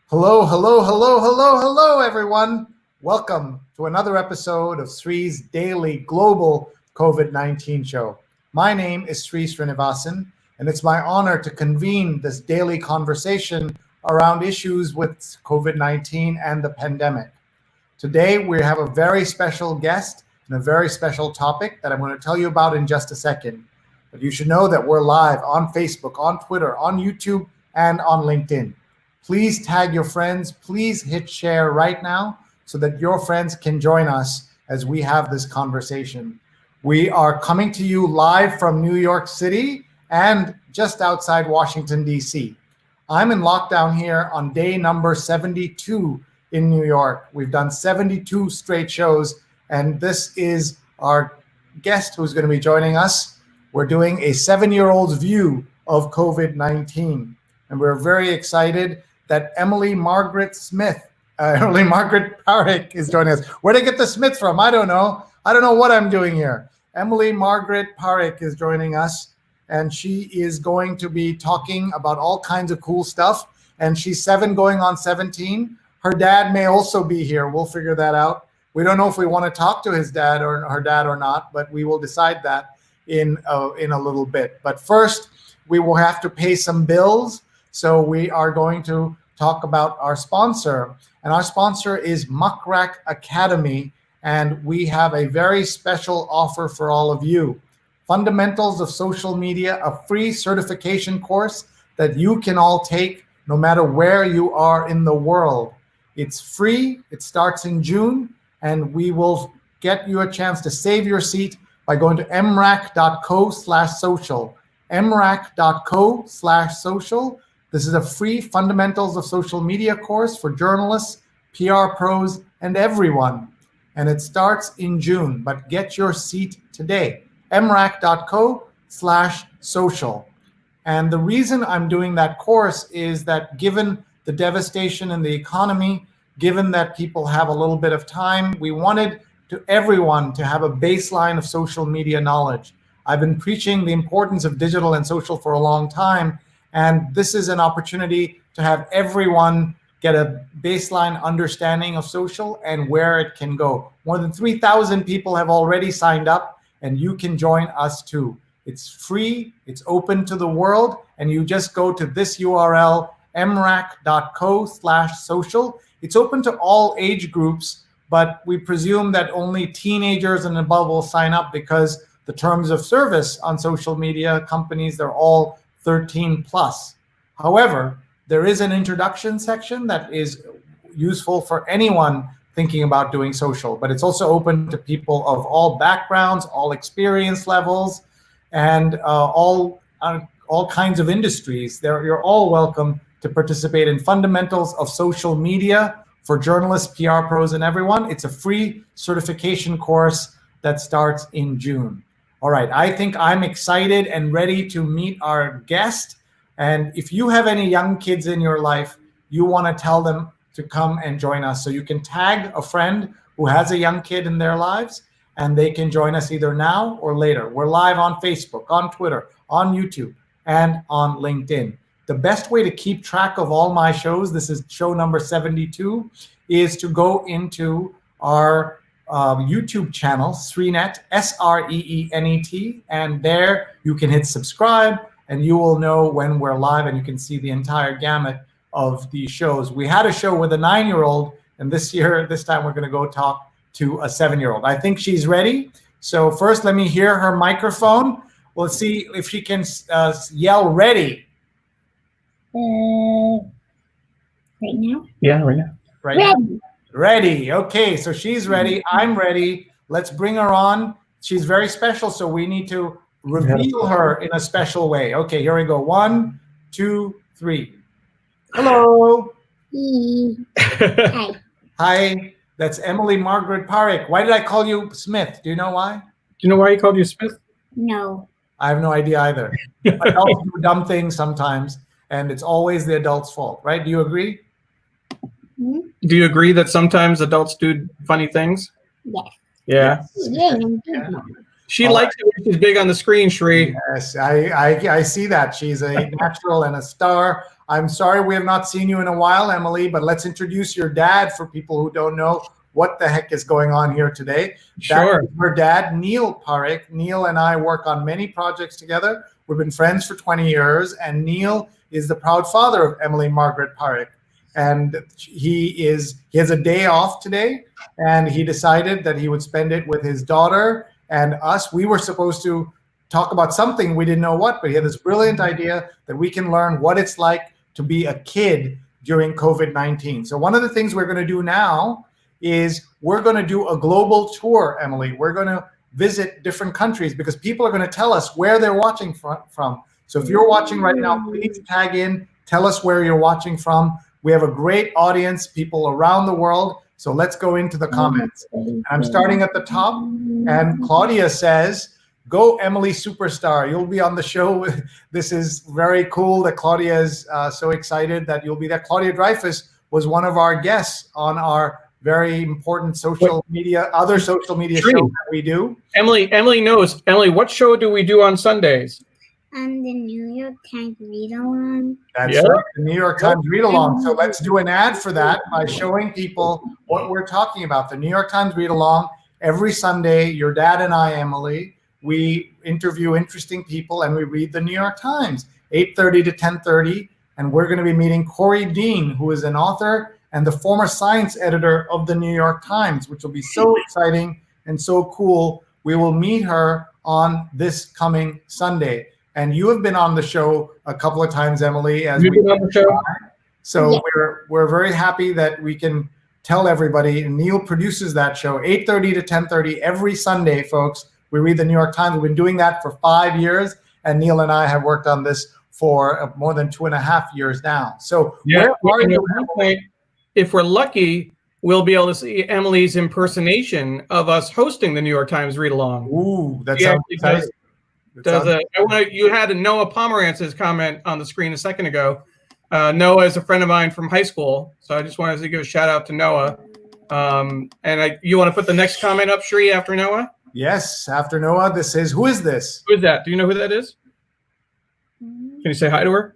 Hello, hello, hello, hello, hello, everyone. Welcome to another episode of Sree's daily global COVID-19 show. My name is Sreenivasan, and it's my honor to convene this daily conversation around issues with COVID-19 and the pandemic. Today, we have a very special guest and a very special topic that I'm going to tell you about in just a second. But you should know that we're live on Facebook, on Twitter, on YouTube, and on LinkedIn. Please tag your friends. Please hit share right now so that your friends can join us as we have this conversation. We are coming to you live from New York City and just outside Washington, D.C. I'm in lockdown here on day number 72 in New York. We've done 72 straight shows, and this is our guest who's going to be joining us. We're doing a 7-year-old's view of COVID-19, and we're very excited that Emily Margaret Parekh is joining us. Where did I get the Smith from? I don't know. I don't know what I'm doing here. Emily Margaret Parekh is joining us, and she is going to be talking about all kinds of cool stuff. And she's 7 going on 17. Her dad may also be here. We'll figure that out. We don't know if we want to talk to his dad or her dad or not, but we will decide that in a little bit. But first, we will have to pay some bills. So we are going to talk about our sponsor, and our sponsor is Margaret Academy, and we have a very special offer for all of you. Fundamentals of Social Media, a free certification course that you can all take no matter where you are in the world. It's free, it starts in June, and we will get you a chance to save your seat by going to mrac.co/social, mrac.co/social. This is a free Fundamentals of Social Media course for journalists, PR pros, and everyone. And it starts in June, but get your seat today, mrac.co/social. And the reason I'm doing that course is that given the devastation in the economy, given that people have a little bit of time, we wanted everyone to have a baseline of social media knowledge. I've been preaching the importance of digital and social for a long time, and this is an opportunity to have everyone get a baseline understanding of social and where it can go. More than 3,000 people have already signed up, and you can join us too. It's free, it's open to the world, and you just go to this URL, mrac.co/social. It's open to all age groups, but we presume that only teenagers and above will sign up because the terms of service on social media companies, they're all 13 plus. However, there is an introduction section that is useful for anyone thinking about doing social, but it's also open to people of all backgrounds, all experience levels, and all kinds of industries. You're all welcome to participate in Fundamentals of Social Media for journalists, PR pros, and everyone. It's a free certification course that starts in June. All right, I think I'm excited and ready to meet our guest. And if you have any young kids in your life, you want to tell them to come and join us. So you can tag a friend who has a young kid in their lives, and they can join us either now or later. We're live on Facebook, on Twitter, on YouTube, and on LinkedIn. The best way to keep track of all my shows, this is show number 72, is to go into our YouTube channel, Sreenet, Sreenet, and there you can hit subscribe, and you will know when we're live, and you can see the entire gamut of these shows. We had a show with a 9-year-old, and this time we're going to go talk to a 7-year-old. I think she's ready. So first, let me hear her microphone. We'll see if she can yell ready. Right now? Yeah, right now. Right now. Ready. Okay, so she's ready. I'm ready. Let's bring her on. She's very special, so we need to reveal her in a special way. Okay, here we go. 1, 2, 3. Hello. Hi. Hi. That's Emily Margaret Parekh. Why did I call you Smith? Do you know why? Do you know why he called you Smith? No. I have no idea either. Adults do dumb things sometimes, and it's always the adult's fault, right? Do you agree? Hmm? Do you agree that sometimes adults do funny things? Yes. Yeah. Yeah. She likes it when she's big on the screen, Sree. Yes, I see that. She's a natural and a star I'm sorry we have not seen you in a while, Emily, but let's introduce your dad for people who don't know what the heck is going on here today. Sure. That is her dad, Neil Parekh. Neil and I work on many projects together. We've been friends for 20 years, and Neil is the proud father of Emily Margaret Parekh. And he has a day off today, and he decided that he would spend it with his daughter and us. We were supposed to talk about something, we didn't know what, but he had this brilliant idea that we can learn what it's like to be a kid during COVID-19. So one of the things we're going to do now is we're going to do a global tour, Emily. We're going to visit different countries because people are going to tell us where they're watching from. So if you're watching right now, please tag in, tell us where you're watching from. We have a great audience, people around the world. So let's go into the comments. And I'm starting at the top, and Claudia says, "Go Emily Superstar, you'll be on the show." This is very cool that Claudia is so excited that you'll be there. Claudia Dreyfus was one of our guests on our very important social media show that we do. Emily knows. Emily, what show do we do on Sundays? And the New York Times read-along. That's right, the New York Times read-along. So let's do an ad for that by showing people what we're talking about. The New York Times read-along, every Sunday, your dad and I, Emily, we interview interesting people and we read the New York Times, 8:30 to 10:30. And we're going to be meeting Corey Dean, who is an author and the former science editor of the New York Times, which will be so exciting and so cool. We will meet her on this coming Sunday. And you have been on the show a couple of times, Emily. As You've been on the show. So Yeah. we're very happy that we can tell everybody. And Neil produces that show, 8:30 to 10:30 every Sunday, folks. We read the New York Times. We've been doing that for 5 years, and Neil and I have worked on this for more than 2.5 years now. So Yeah. where are And you? at one point, if we're lucky, we'll be able to see Emily's impersonation of us hosting the New York Times read-along. Ooh, that She sounds actually exciting. you had a Noah Pomerantz's comment on the screen a second ago. Noah is a friend of mine from high school, so I just wanted to give a shout out to Noah. You want to put the next comment up, Sree, after Noah? Yes, after Noah, who is this? Who is that? Do you know who that is? Can you say hi to her?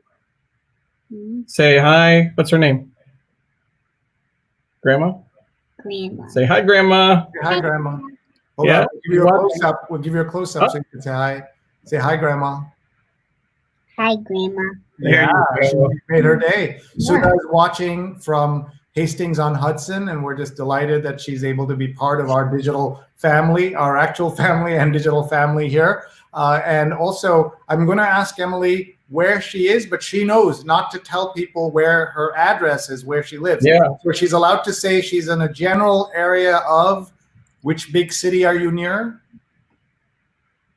Say hi. What's her name? Grandma? Grandma. Say hi, Grandma. Hi, Grandma. Hold Yeah. on, we'll give you a close-up. We'll give you a close-up so you can say hi. Say hi, Grandma. Hi, Grandma. There Yeah, you she go. made her day. Yeah. Suda's watching from Hastings-on-Hudson, and we're just delighted that she's able to be part of our digital family, our actual family and digital family here. And also, I'm going to ask Emily where she is, but she knows not to tell people where her address is, where she lives. Yeah. So she's allowed to say she's in a general area of which big city are you near?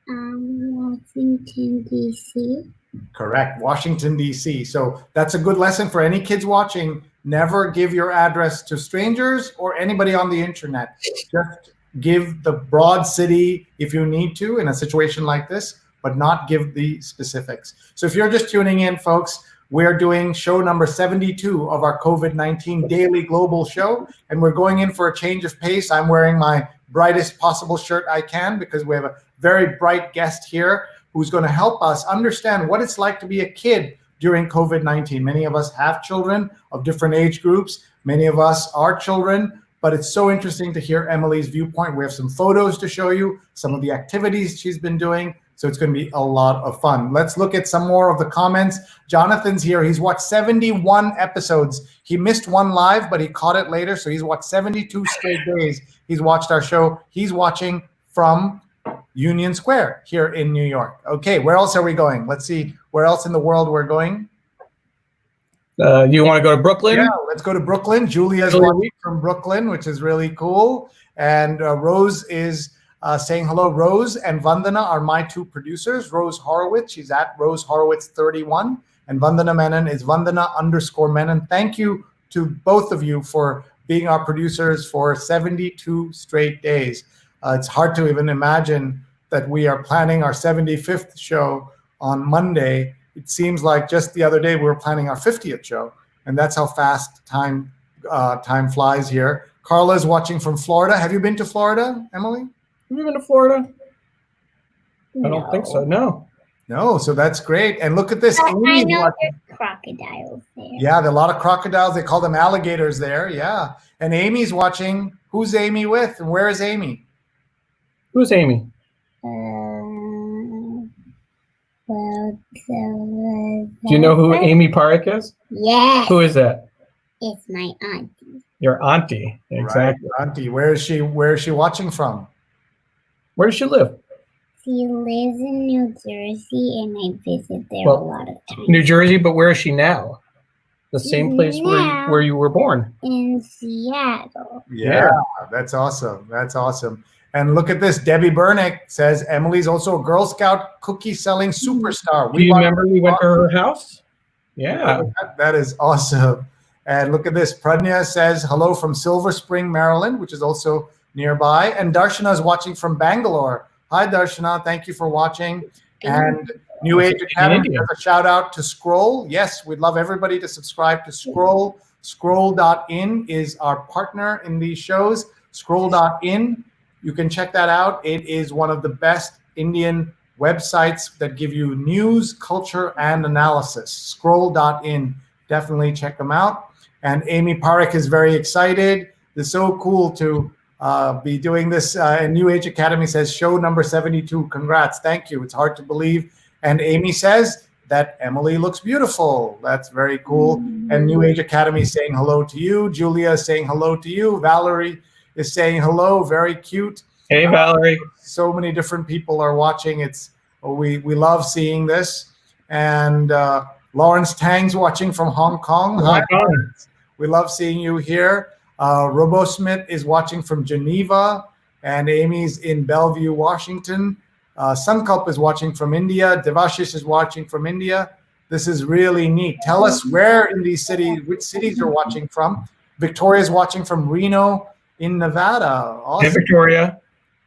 Washington, D.C. Correct, Washington, D.C. So that's a good lesson for any kids watching. Never give your address to strangers or anybody on the internet. Just give the broad city if you need to in a situation like this, but not give the specifics. So if you're just tuning in, folks, we're doing show number 72 of our COVID-19 daily global show, and we're going in for a change of pace. I'm wearing my brightest possible shirt I can because we have a very bright guest here who's going to help us understand what it's like to be a kid during COVID-19. Many of us have children of different age groups. Many of us are children, but it's so interesting to hear Emily's viewpoint. We have some photos to show you, some of the activities she's been doing. So it's going to be a lot of fun. Let's look at some more of the comments. Jonathan's here. He's watched 71 episodes. He missed one live, but he caught it later. So he's watched 72 straight days. He's watched our show. He's watching from Union Square here in New York. Okay, where else are we going? Let's see where else in the world we're going. You want to go to Brooklyn? Yeah, let's go to Brooklyn. Julia's watching from Brooklyn, which is really cool. And Rose is saying hello. Rose and Vandana are my two producers. Rose Horowitz, she's at Rose Horowitz 31. And Vandana Menon is Vandana_Menon. Thank you to both of you for being our producers for 72 straight days. It's hard to even imagine that we are planning our 75th show on Monday. It seems like just the other day we were planning our 50th show, and that's how fast time flies here. Carla's watching from Florida. Have you been to Florida, Emily? Have you been to Florida? I don't think so. No. No, so that's great. And look at this. But I Amy's know watching. there's crocodiles there. Yeah, there are a lot of crocodiles. They call them alligators there. Yeah. And Amy's watching. Who's Amy with? And where is Amy? Who's Amy? Well, Do you know who Amy Parekh is? Yes. Who is that? It's my auntie. Your auntie. Exactly. Right, auntie. Where is she? Where is she watching from? Where does she live? She lives in New Jersey, and I visit there Well, a lot of times. New Jersey, but where is she now? The same place Now- where you were born. In Seattle. Yeah, that's awesome. That's awesome. And look at this. Debbie Bernick says Emily's also a Girl Scout cookie selling superstar. Do you remember we went to her house? Yeah. That is awesome. And look at this. Pradnya says hello from Silver Spring, Maryland, which is also nearby. And Darshana is watching from Bangalore. Hi, Darshana. Thank you for watching. And New Age Academy does a shout out to Scroll. Yes, we'd love everybody to subscribe to Scroll. Scroll.in is our partner in these shows. Scroll.in. You can check that out. It is one of the best Indian websites that give you news, culture, and analysis. Scroll.in. Definitely check them out. And Amy Parekh is very excited. It's so cool to be doing this. And New Age Academy says, show number 72. Congrats. Thank you. It's hard to believe. And Amy says that Emily looks beautiful. That's very cool. And New Age Academy is saying hello to you. Julia is saying hello to you. Valerie is saying hello. Very cute. Hey, Valerie. So many different people are watching. We love seeing this. And Lawrence Tang's watching from Hong Kong. Hi, Lawrence. We love seeing you here. Robo Smith is watching from Geneva, and Amy's in Bellevue, Washington. Sankalp is watching from India. Devashish is watching from India. This is really neat. Tell us where in these cities, which cities you're watching from. Victoria is watching from Reno in Nevada. Awesome. Hey, Victoria.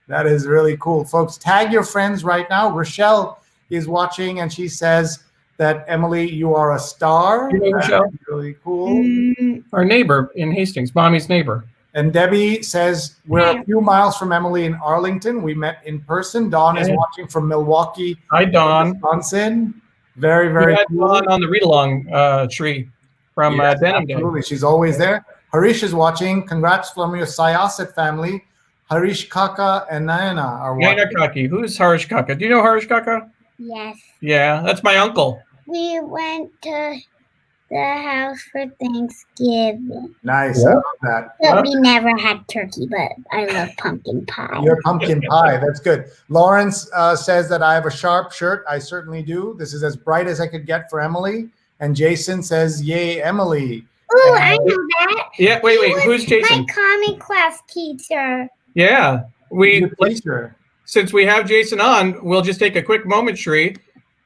That is really cool. Folks, tag your friends right now. Rochelle is watching, and she says that, Emily, you are a star. You know Rochelle? Really cool. Our neighbor in Hastings, mommy's neighbor. And Debbie says, we're a few miles from Emily in Arlington. We met in person. Dawn is watching from Milwaukee, Hi, Dawn. Wisconsin. Very, very We had cool. Dawn on the read-along, Sree, from Yes, Denim Day. absolutely. She's always there. Harish is watching. Congrats from your Syosset family. Harish Kaka and Nayana are watching. Naina Kaki. Who's Harish Kaka? Do you know Harish Kaka? Yes. Yeah, that's my uncle. We went to the house for Thanksgiving. Nice. I love that. But we never had turkey, but I love pumpkin pie. Your pumpkin pie. That's good. Lawrence says that I have a sharp shirt. I certainly do. This is as bright as I could get for Emily. And Jason says, yay, Emily. Oh, I know that. Yeah, wait. He Who's was Jason? My comic class teacher. Yeah. Good teacher. Since we have Jason on, we'll just take a quick moment, Sree.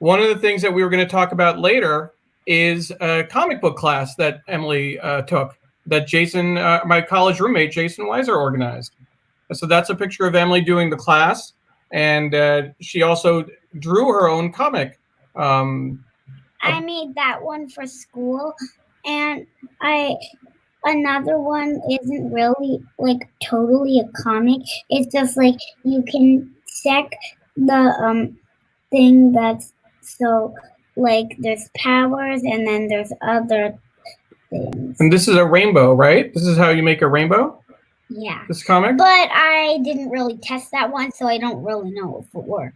One of the things that we were going to talk about later is a comic book class that Emily took, that Jason, my college roommate, Jason Weiser, organized. So that's a picture of Emily doing the class. And she also drew her own comic. I made that one for school. And another one isn't really like totally a comic. It's just like you can check the thing that's so like there's powers and then there's other things. And this is a rainbow, right? This is how you make a rainbow? Yeah. This comic? But I didn't really test that one, so I don't really know if it works.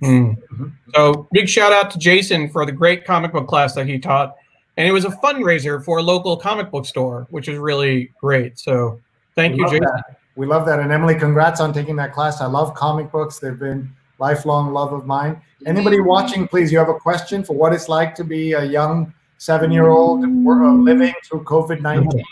So big shout out to Jason for the great comic book class that he taught. And it was a fundraiser for a local comic book store, which is really great. So thank you, Jason. We love that. And Emily, congrats on taking that class. I love comic books. They've been lifelong love of mine. Anybody watching, please, you have a question for what it's like to be a young 7-year-old living through COVID-19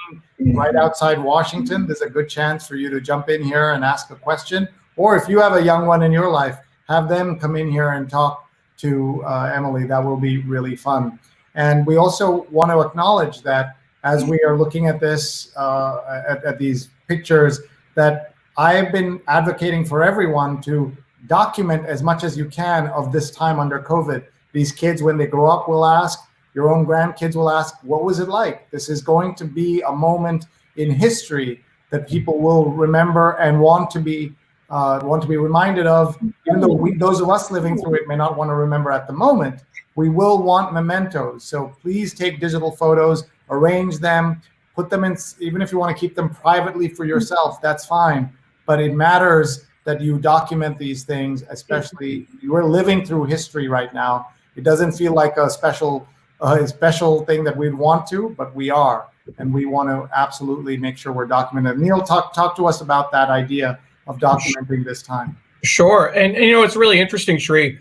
right outside Washington. There's a good chance for you to jump in here and ask a question. Or if you have a young one in your life, have them come in here and talk to Emily. That will be really fun. And we also want to acknowledge that as we are looking at this, at these pictures, that I have been advocating for everyone to document as much as you can of this time under COVID. These kids, when they grow up, will ask, your own grandkids will ask, what was it like? This is going to be a moment in history that people will remember and want to be want to be reminded of, even though those of us living through it may not want to remember at the moment, we will want mementos. So please take digital photos, arrange them, put them in, even if you want to keep them privately for yourself, that's fine. But it matters that you document these things, especially you're living through history right now. It doesn't feel like a special thing that we'd want to, but we are. And we want to absolutely make sure we're documented. Neil, talk to us about that idea of documenting this time. Sure. And you know, it's really interesting, Sree.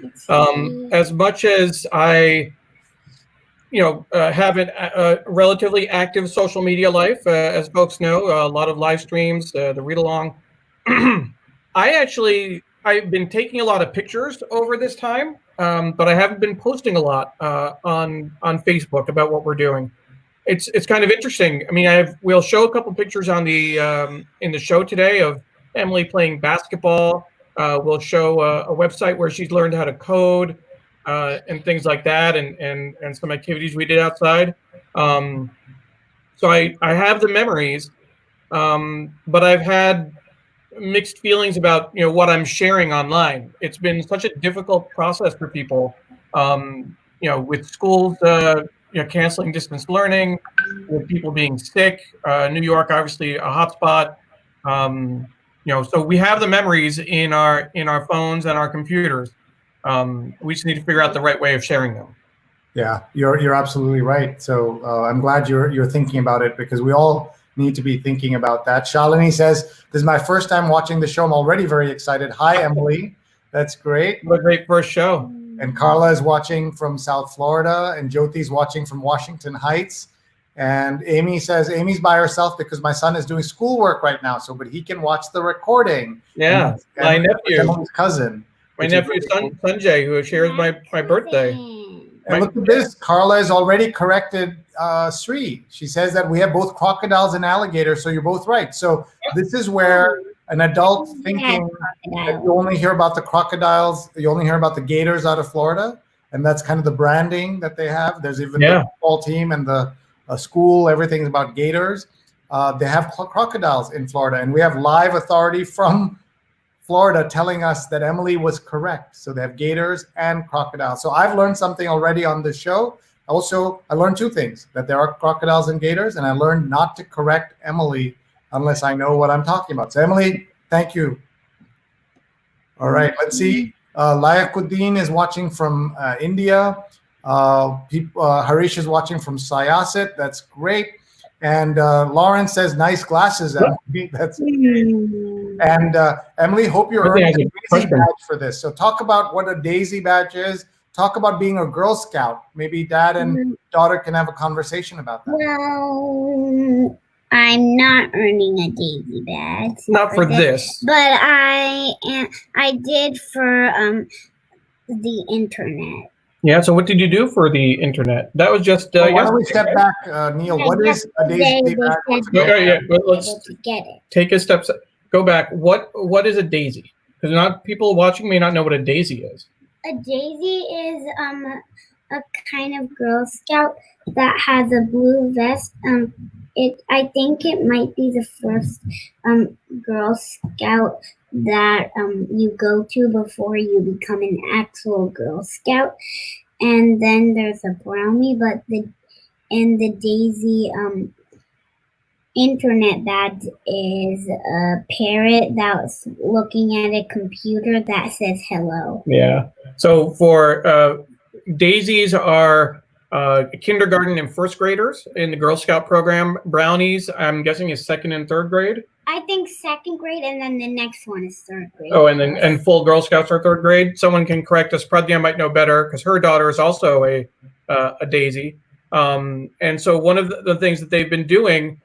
As much as I, have a relatively active social media life, as folks know, a lot of live streams, the read along. I've been taking a lot of pictures over this time, but I haven't been posting a lot on Facebook about what we're doing. It's kind of interesting. I mean, we'll show a couple pictures on the in the show today of Emily playing basketball. We'll show a website where she's learned how to code and things like that, and some activities we did outside. So I have the memories, but I've had mixed feelings about what I'm sharing online. It's been such a difficult process for people, with schools canceling distance learning, with people being sick. New York, obviously, a hotspot. So we have the memories in our phones and our computers. We just need to figure out the right way of sharing them. Yeah, you're absolutely right. So I'm glad you're thinking about it, because we all need to be thinking about that. Shalini says, "This is my first time watching the show. I'm already very excited." Hi, Emily. That's great. What a great first show. And Carla is watching from South Florida, and Jyoti's watching from Washington Heights. And Amy says, Amy's by herself because my son is doing schoolwork right now, but he can watch the recording. Yeah, my nephew, Emily's cousin. My nephew Sanjay, who shares my birthday. And look at this. Carla has already corrected Sree. She says that we have both crocodiles and alligators, so you're both right. So this is where an adult thinking that you only hear about the crocodiles, you only hear about the gators out of Florida, and that's kind of the branding that they have. There's even the football team and the school, everything's about gators. They have crocodiles in Florida, and we have live authority from Florida telling us that Emily was correct. So they have gators and crocodiles. So I've learned something already on the show. Also, I learned two things, that there are crocodiles and gators, and I learned not to correct Emily unless I know what I'm talking about. So Emily, thank you. All right, let's see. Layakuddin is watching from India. Harish is watching from Syosset. That's great. And Lauren says, nice glasses, Emily. That's great. And Emily, hope you're earning a Daisy badge for this. So talk about what a Daisy badge is. Talk about being a Girl Scout. Maybe dad and daughter can have a conversation about that. Well, I'm not earning a Daisy badge. Not for this. But I did for the internet. Yeah, so what did you do for the internet? That was just why don't we step back, Neil? What is a Daisy badge? Let's get it. Take a step. Go back. What is a daisy? Because people watching may not know what a daisy is. A daisy is a kind of Girl Scout that has a blue vest. I think it might be the first Girl Scout that you go to before you become an actual Girl Scout. And then there's a brownie, but the daisy internet badge is a parrot that's looking at a computer that says hello. Yeah. So for daisies are kindergarten and first graders in the Girl Scout program. Brownies, I'm guessing, is second and third grade. I think second grade, and then the next one is third grade. Oh, and full Girl Scouts are third grade. Someone can correct us. Pradnya might know better because her daughter is also a daisy. And so one of the things that they've been doing,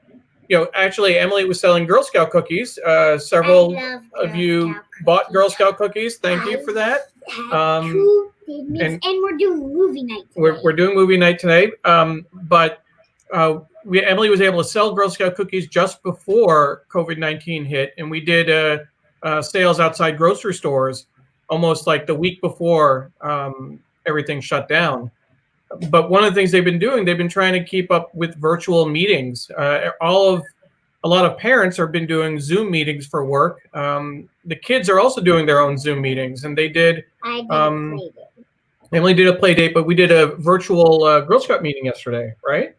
actually Emily was selling Girl Scout cookies. Several of you bought Girl Scout cookies. Thank you for that. And we're doing movie night today. We're doing movie night today. But Emily was able to sell Girl Scout cookies just before COVID-19 hit, and we did sales outside grocery stores almost like the week before everything shut down. But one of the things they've been doing, they've been trying to keep up with virtual meetings. All of a lot of parents have been doing Zoom meetings for work. The kids are also doing their own Zoom meetings, and they did. I did play it. Emily did a play date, but we did a virtual Girl Scout meeting yesterday, right?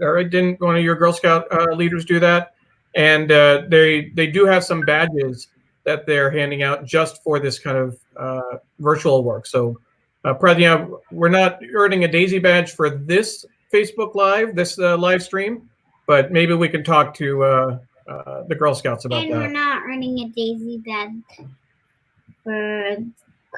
All right, didn't one of your Girl Scout leaders do that? And they do have some badges that they're handing out just for this kind of virtual work. So, Pradnya, we're not earning a Daisy badge for this Facebook Live, this live stream, but maybe we can talk to the Girl Scouts about And that. we're not earning a Daisy badge for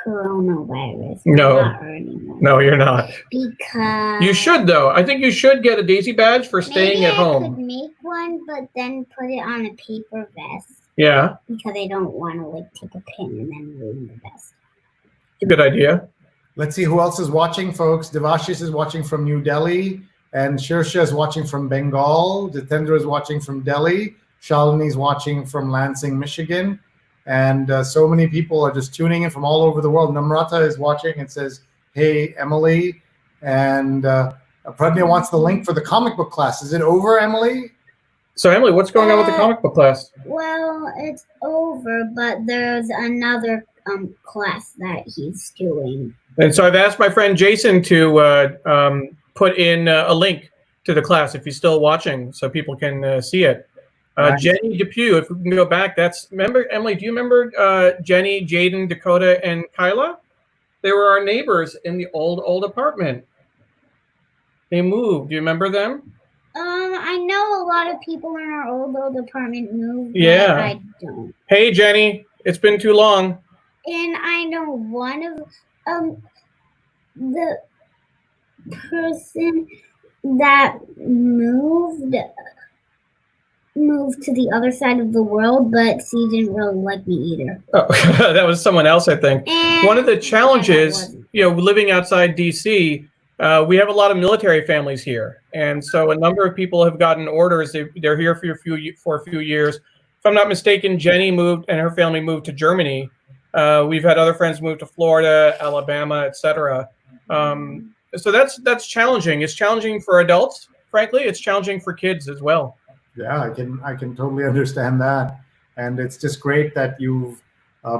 coronavirus. No. We're not earning one. No, you're not. Because You should, though. I think you should get a Daisy badge for staying maybe at I home. could make one, but then put it on a paper vest Yeah, because I don't want to like take a pin and then ruin the vest. it's a good idea. Let's see who else is watching, folks. Devashish is watching from New Delhi, and Shirsha is watching from Bengal. Jitendra is watching from Delhi. Shalini is watching from Lansing, Michigan. And so many people are just tuning in from all over the world. Namrata is watching and says, hey, Emily. And Pradnya wants the link for the comic book class. Is it over, Emily? So, Emily, what's going on with the comic book class? Well, it's over, but there's another class that he's doing. And so I've asked my friend Jason to put in a link to the class if he's still watching so people can see it. Nice. Jenny Depew, if we can go back, remember, Emily, do you remember Jenny, Jaden, Dakota, and Kyla? They were our neighbors in the old apartment. They moved. Do you remember them? I know a lot of people in our old apartment moved. Yeah. But I don't. Hey, Jenny, it's been too long. And I know one of the person that moved to the other side of the world, but she didn't really like me either. Oh, that was someone else, I think. And One of the challenges, wasn't. living outside DC, we have a lot of military families here, and so a number of people have gotten orders. They're here for a few years. If I'm not mistaken, Jenny moved and her family moved to Germany. We've had other friends move to Florida, Alabama, etc. So that's challenging. It's challenging for adults, frankly. It's challenging for kids as well. Yeah, I can totally understand that. And it's just great that you've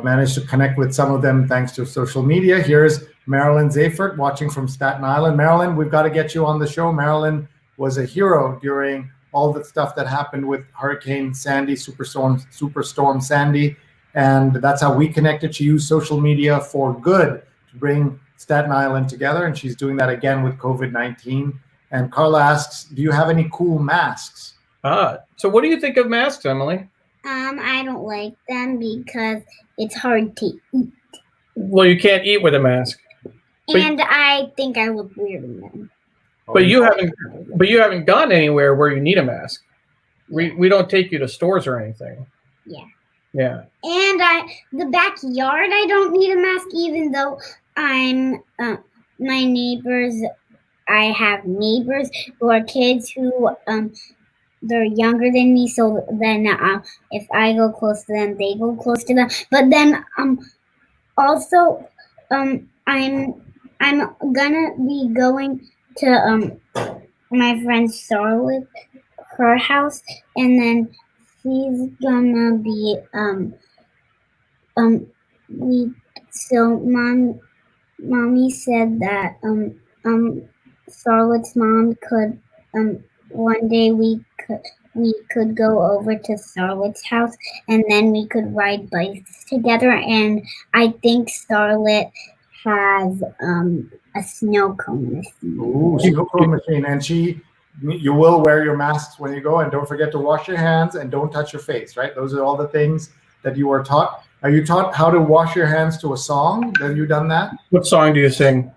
managed to connect with some of them thanks to social media. Here's Marilyn Zafert watching from Staten Island. Marilyn, we've got to get you on the show. Marilyn was a hero during all the stuff that happened with Hurricane Sandy, Superstorm Sandy. And that's how we connected. She used social media for good to bring Staten Island together. And she's doing that again with COVID-19. And Carla asks, do you have any cool masks? So what do you think of masks, Emily? I don't like them because it's hard to eat. Well, you can't eat with a mask. And I think I look weird in them. But you haven't gone anywhere where you need a mask. We don't take you to stores or anything. Yeah. Yeah. And the backyard, I don't need a mask, even though I'm my neighbors. I have neighbors who are kids who they're younger than me. So then if I go close to them, they go close to them. But then also I'm gonna be going to my friend Charlotte, her house, and then she's gonna be mommy said that Charlotte's mom could one day we could go over to Charlotte's house and then we could ride bikes together, and I think Charlotte has a snow cone machine. Ooh, snow cone machine. And you will wear your masks when you go, and don't forget to wash your hands and don't touch your face, right? Those are all the things that you are taught. Are you taught how to wash your hands to a song? Have you done that? What song do you sing?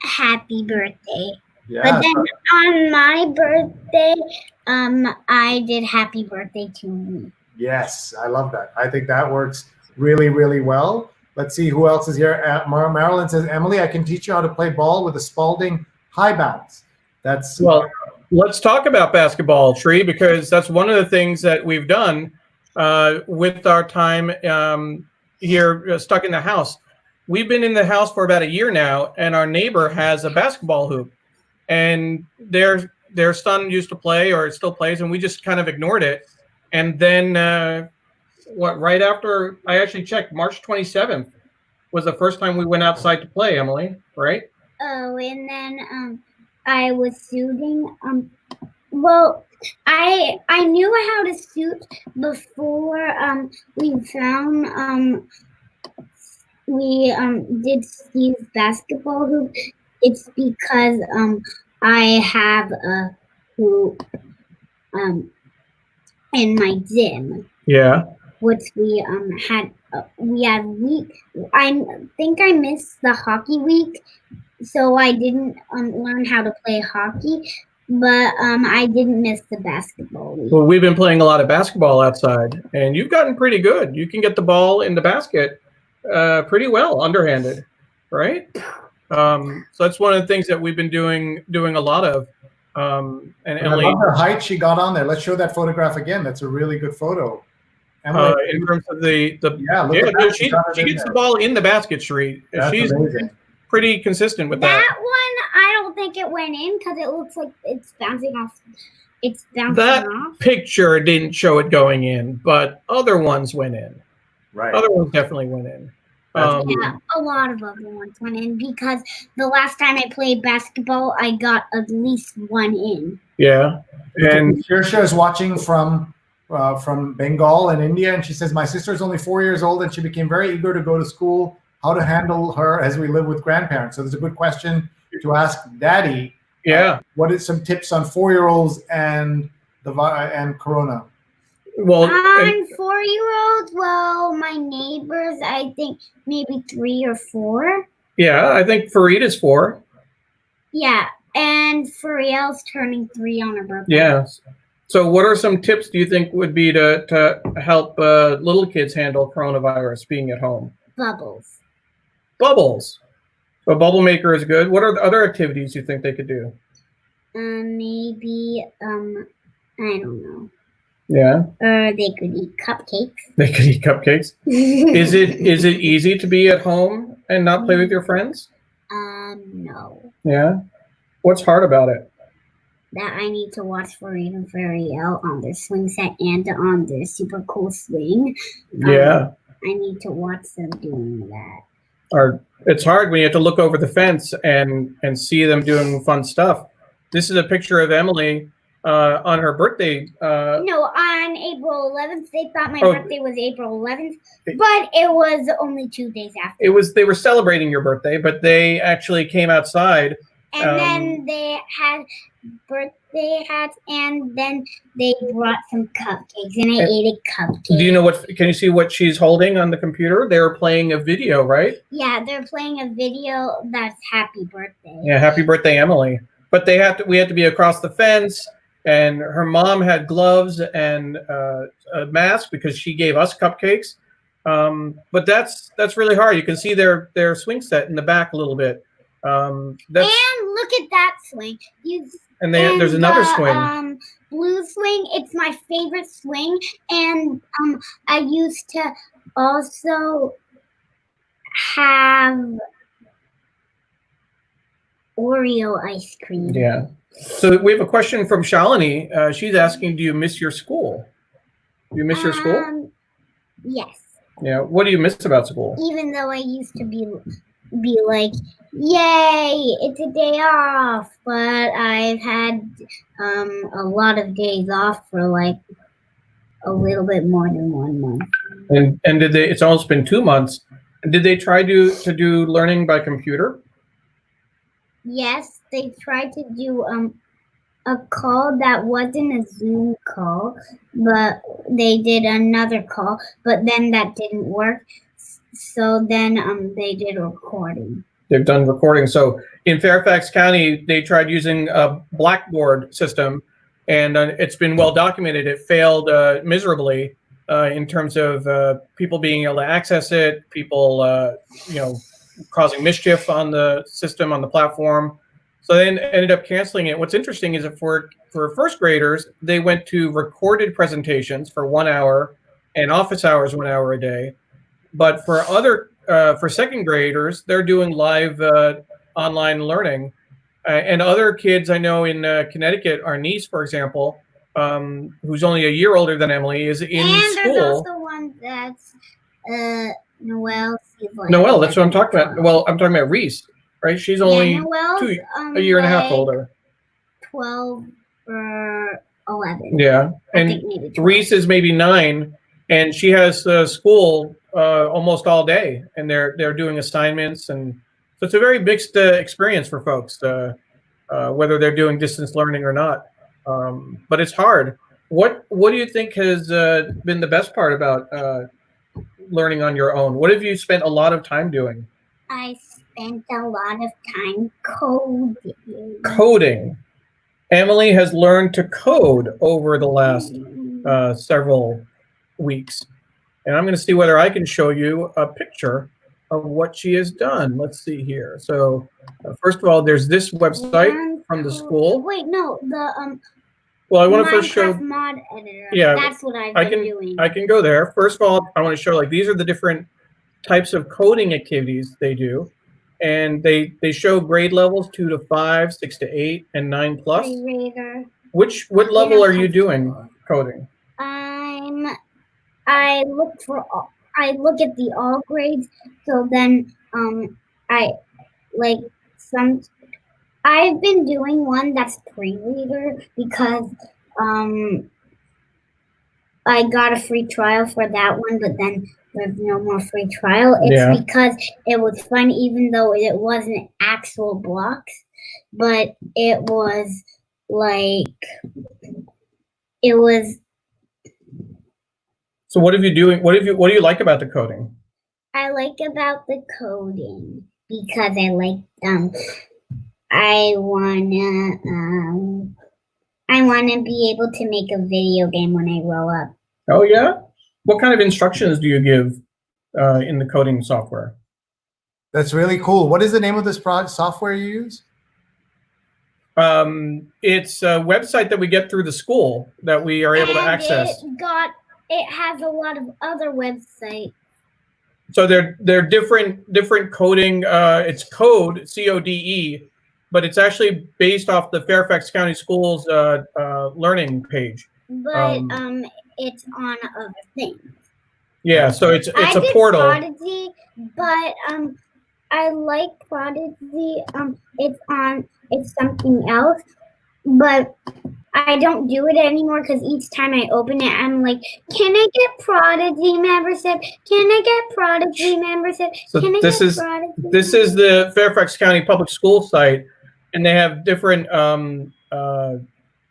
Happy birthday. Yeah. But then on my birthday, I did happy birthday to me. Yes, I love that. I think that works really, really well. Let's see who else is here. Marilyn says, Emily, I can teach you how to play ball with a Spalding high bounce. Well, let's talk about basketball, Sree, because that's one of the things that we've done with our time here stuck in the house. We've been in the house for about a year now, and our neighbor has a basketball hoop, and their son used to play, or still plays, and we just kind of ignored it. And then right after I actually checked, March 27th was the first time we went outside to play, Emily, right? Oh, and then I was shooting. Well, I knew how to shoot before we did Steve's basketball hoop. It's because I have a hoop in my gym. Yeah. Which we had week. I think I missed the hockey week, so I didn't learn how to play hockey. But I didn't miss the basketball week. Well, we've been playing a lot of basketball outside, and you've gotten pretty good. You can get the ball in the basket pretty well, underhanded, right? So that's one of the things that we've been doing a lot of. And Emily, I love her height she got on there. Let's show that photograph again. That's a really good photo. Emily, in terms of the she gets the ball in the basket, Sree. She's amazing. Pretty consistent with that. That one, I don't think it went in because it looks like it's bouncing off. It's bouncing that off. Picture didn't show it going in, but other ones went in. Right. Other ones definitely went in. Yeah, a lot of other ones went in because the last time I played basketball, I got at least one in. Yeah, and Shirsha is watching from Bengal in India, and she says, my sister is only 4 years old, and she became very eager to go to school. How to handle her as we live with grandparents? So there's a good question to ask Daddy. Yeah. What is some tips on 4-year-olds and Corona? Well, on 4-year-olds, well, my neighbors, I think maybe 3 or 4. Yeah, I think Farida's 4. Yeah, and Fariel's turning 3 on her birthday. Yeah. So what are some tips do you think would be to help little kids handle coronavirus being at home? Bubbles. Bubbles. So a bubble maker is good. What are the other activities you think they could do? Maybe, I don't know. Yeah. Or they could eat cupcakes. They could eat cupcakes. Is it easy to be at home and not play with your friends? No. Yeah. What's hard about it? That I need to watch Farida and Fariel on their swing set and on their super cool swing. Yeah. I need to watch them doing that. Or it's hard when you have to look over the fence and see them doing fun stuff. This is a picture of Emily on her birthday. No, on April 11th. They thought my birthday was April 11th, but it was only 2 days after. They were celebrating your birthday, but they actually came outside. And then they had birthday hats, and then they brought some cupcakes, and I ate a cupcake. Do you know can you see what she's holding on the computer? They were playing a video, right? Yeah, they're playing a video that's happy birthday. Yeah, happy birthday, Emily. But we had to be across the fence, and her mom had gloves and a mask because she gave us cupcakes. But that's really hard. You can see their swing set in the back a little bit. And look at that swing. There's another swing. Blue swing. It's my favorite swing. And I used to also have Oreo ice cream. Yeah. So we have a question from Shalini. She's asking, do you miss your school? Do you miss your school? Yes. Yeah. What do you miss about school? Even though I used to be like, yay, it's a day off, but I've had a lot of days off for like a little bit more than 1 month. And it's almost been 2 months. Did they try to do learning by computer? Yes, they tried to do a call that wasn't a Zoom call, but they did another call, but then that didn't work. So then they did a recording. They've done recording. So in Fairfax County, they tried using a Blackboard system, and it's been well documented. It failed miserably in terms of people being able to access it, people causing mischief on the system, on the platform. So they ended up canceling it. What's interesting is that for first graders, they went to recorded presentations for 1 hour and office hours 1 hour a day. But for second graders, they're doing live online learning. And other kids I know in Connecticut, our niece, for example, who's only a year older than Emily, is in and school. there's also one that's Noelle. Noelle, that's what I'm talking about. Well, I'm talking about Reese, right? She's only a year and a half older. 12 or 11. Yeah, and Reese is maybe 9, and she has school almost all day, and they're doing assignments, and so it's a very mixed experience for folks, whether they're doing distance learning or not. But it's hard. What do you think has been the best part about learning on your own? What have you spent a lot of time doing? I spent a lot of time coding. Coding. Emily has learned to code over the last several weeks. And I'm going to see whether I can show you a picture of what she has done. Let's see here. So first of all, there's this website from the school. Wait, no, the well, I want to first show mod editor. Yeah, that's what I've been doing. I can go there. First of all, I want to show like these are the different types of coding activities they do. And they show grade levels 2 to 5, 6 to 8, and 9 plus. What level are you doing coding? I look at the all grades. So then I've been doing one that's pre-reader because I got a free trial for that one, but then there's no more free trial. It's because it was fun, even though it wasn't actual blocks, but it was like, it was. So what have you doing? What do you like about the coding? I like about the coding because I like, I wanna be able to make a video game when I grow up. Oh yeah? What kind of instructions do you give in the coding software? That's really cool. What is the name of this software you use? It's a website that we get through the school that we are able to access. It has a lot of other websites. So they're different coding. It's code, C-O-D-E, but it's actually based off the Fairfax County Schools learning page. But it's on other things. Yeah, so it's a portal. Prodigy, but I like Prodigy. It's something else, but I don't do it anymore because each time I open it, I'm like, can I get Prodigy membership? Can I get Prodigy membership? So this is the Fairfax County Public School site, and they have different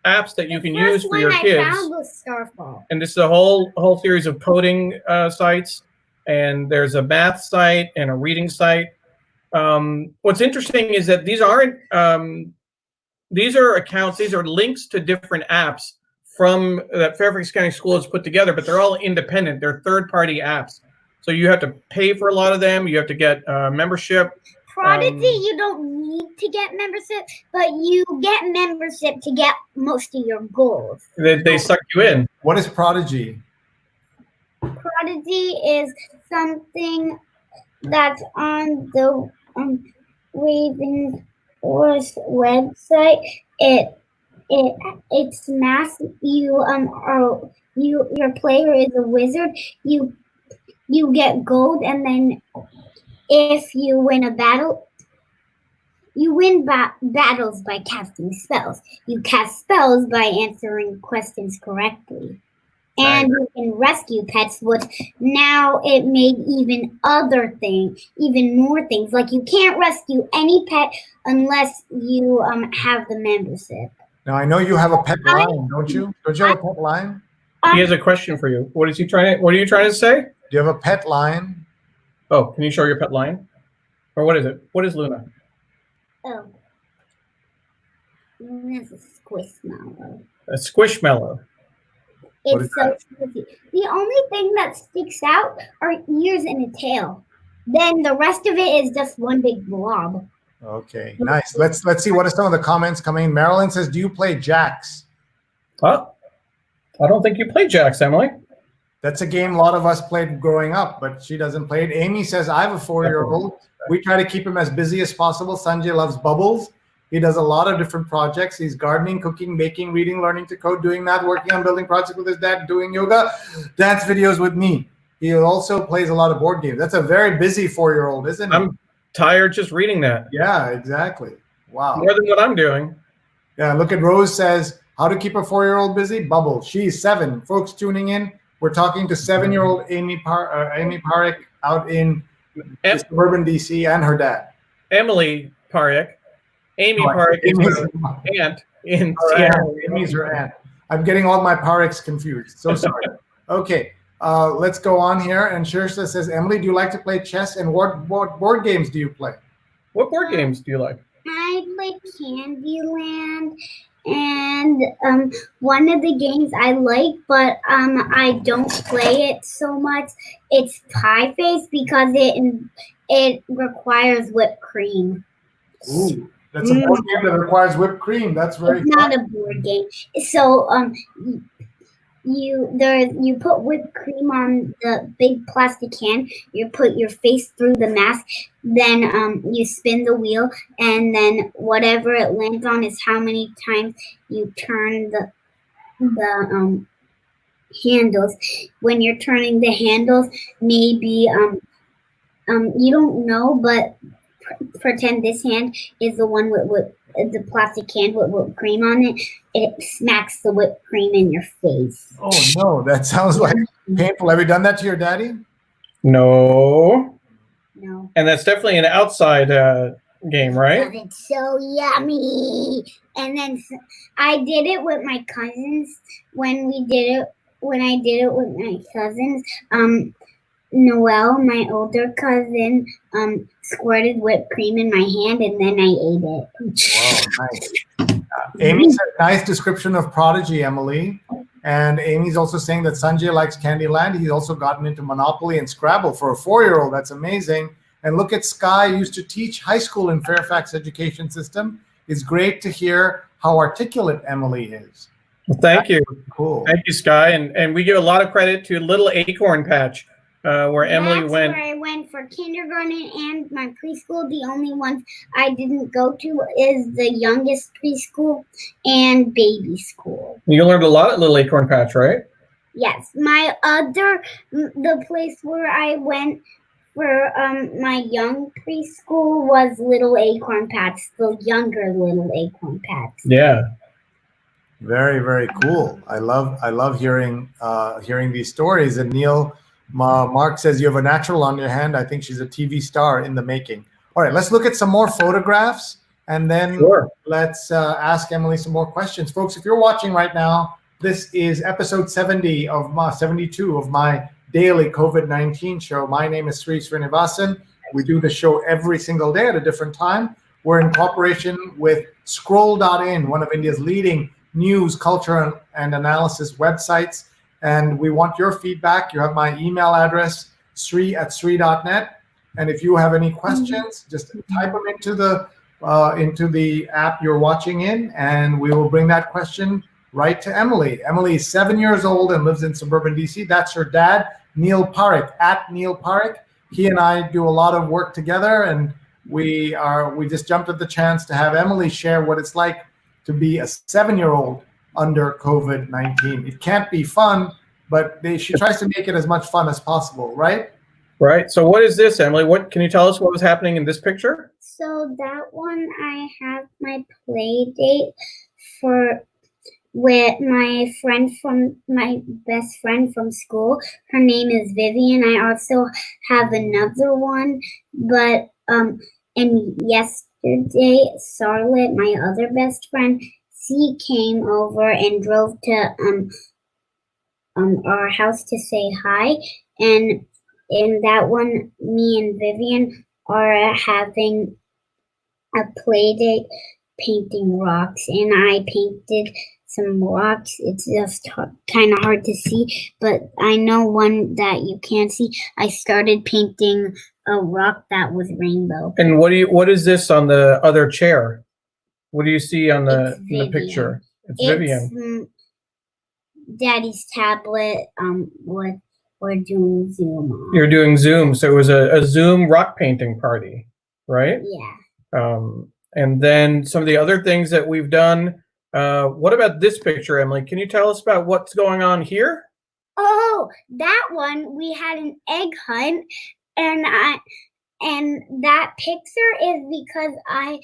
apps that you can use for your kids. I found was Starfall. And this is a whole series of coding sites, and there's a math site and a reading site. What's interesting is that these aren't these are accounts, these are links to different apps from that Fairfax County School has put together, but they're all independent. They're third-party apps. So you have to pay for a lot of them. You have to get membership. Prodigy, you don't need to get membership, but you get membership to get most of your goals. They suck you in. What is Prodigy? Prodigy is something that's on the Raven's website. It's math. Your player is a wizard. You get gold, and then if you win a battle, you win battles by casting spells. You cast spells by answering questions correctly. And you can rescue pets, which now it made even more things. Like you can't rescue any pet unless you have the membership. Now I know you have a pet line, don't you? Don't you have a pet line? He has a question for you. What are you trying to say? Do you have a pet line? Oh, can you show your pet line? Or what is it? What is Luna? Oh. Luna's a squishmallow. A squishmallow. It's so squishy. The only thing that sticks out are ears and a tail. Then the rest of it is just one big blob. Okay, nice. Let's see what are some of the comments coming in. Marilyn says, "Do you play Jax?" Huh? I don't think you play Jax, Emily. That's a game a lot of us played growing up, but she doesn't play it. Amy says, "I have a 4-year-old. We try to keep him as busy as possible. Sanjay loves bubbles. He does a lot of different projects. He's gardening, cooking, baking, reading, learning to code, doing math, working on building projects with his dad, doing yoga, dance videos with me. He also plays a lot of board games. That's a very busy 4-year-old, isn't he? I'm tired just reading that. Yeah, exactly. Wow. More than what I'm doing. Yeah, look at Rose says, how to keep a 4-year-old busy? Bubble. She's 7. Folks tuning in, we're talking to 7-year-old Amy Parekh out in suburban DC and her dad. Emily Parekh. Amy Parekh is her aunt in Seattle. Amy's her aunt. I'm getting all my Parekhs confused. So sorry. Okay, let's go on here. And Shirsha says, Emily, do you like to play chess? And what board games do you play? What board games do you like? I play Candyland, and one of the games I like, but I don't play it so much. It's Pie Face because it requires whipped cream. Ooh, that's a board game that requires whipped cream. That's very It's not a board game. So you put whipped cream on the big plastic can. You put your face through the mask. Then you spin the wheel, and then whatever it lands on is how many times you turn the handles. When you're turning the handles, maybe you don't know, but pretend this hand is the one with the plastic can with whipped cream on it. It smacks the whipped cream in your face. Oh no, that sounds like painful. Have you done that to your daddy? No. No. And that's definitely an outside game, right? It's so yummy. And then I did it with my cousins when I did it with my cousins. Noelle, my older cousin, squirted whipped cream in my hand, and then I ate it. Wow, nice. Amy said, nice description of Prodigy, Emily. And Amy's also saying that Sanjay likes Candyland. He's also gotten into Monopoly and Scrabble for a 4-year-old. That's amazing. And look at Sky, used to teach high school in Fairfax education system. It's great to hear how articulate Emily is. Well, thank you. Cool. Thank you, Sky. And we give a lot of credit to Little Acorn Patch, where Emily went. That's where I went for kindergarten and my preschool. The only ones I didn't go to is the youngest preschool and baby school. You learned a lot at Little Acorn Patch, right? Yes. The place where I went for my young preschool was Little Acorn Patch, the younger Little Acorn Patch. Yeah. Very, very cool. I love hearing these stories. And Neil Mark says you have a natural on your hand. I think she's a TV star in the making. All right, let's look at some more photographs, and then let's ask Emily some more questions. Folks, if you're watching right now, this is episode 72 of my daily COVID-19 show. My name is Sreenivasan. We do the show every single day at a different time. We're in cooperation with Scroll.in, one of India's leading news, culture, and analysis websites. And we want your feedback. You have my email address, sree@sree.net. And if you have any questions, just type them into the app you're watching in, and we will bring that question right to Emily. Emily is 7 years old and lives in suburban DC. That's her dad, Neil Parekh, @Neil Parekh. He and I do a lot of work together, and we just jumped at the chance to have Emily share what it's like to be a 7-year-old under COVID-19. It can't be fun, but she tries to make it as much fun as possible, right? Right. So what is this, Emily? What can you tell us what was happening in this picture? So that one, I have my play date with my best friend from school. Her name is Vivian. I also have another one, but and yesterday, Charlotte, my other best friend, she came over and drove to our house to say hi. And in that one, me and Vivian are having a play date painting rocks, and I painted some rocks. It's just kind of hard to see, but I know one that you can't see. I started painting a rock that was rainbow. And what is this on the other chair? What do you see on the picture? It's Vivian. Daddy's tablet. We're doing Zoom on. You're doing Zoom, so it was a Zoom rock painting party, right? Yeah. And then some of the other things that we've done. What about this picture, Emily? Can you tell us about what's going on here? Oh, that one, we had an egg hunt, and that picture is because I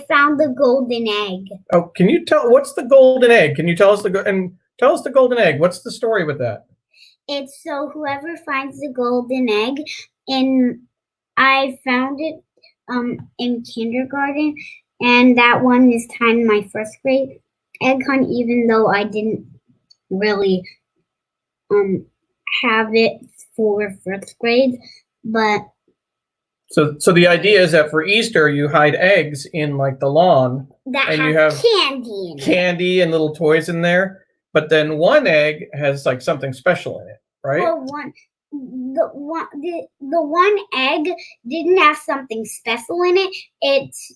found the golden egg. Oh, can you tell what's the golden egg? Can you tell us the golden egg? What's the story with that? It's so whoever finds the golden egg, and I found it in kindergarten, and that one is timed my first grade egg hunt, even though I didn't really have it for first grade, but so the idea is that for Easter you hide eggs in like the lawn that and has you have candy in it. candy and little toys in there, but then one egg has like something special in it, right? Well, the one egg didn't have something special in it. It's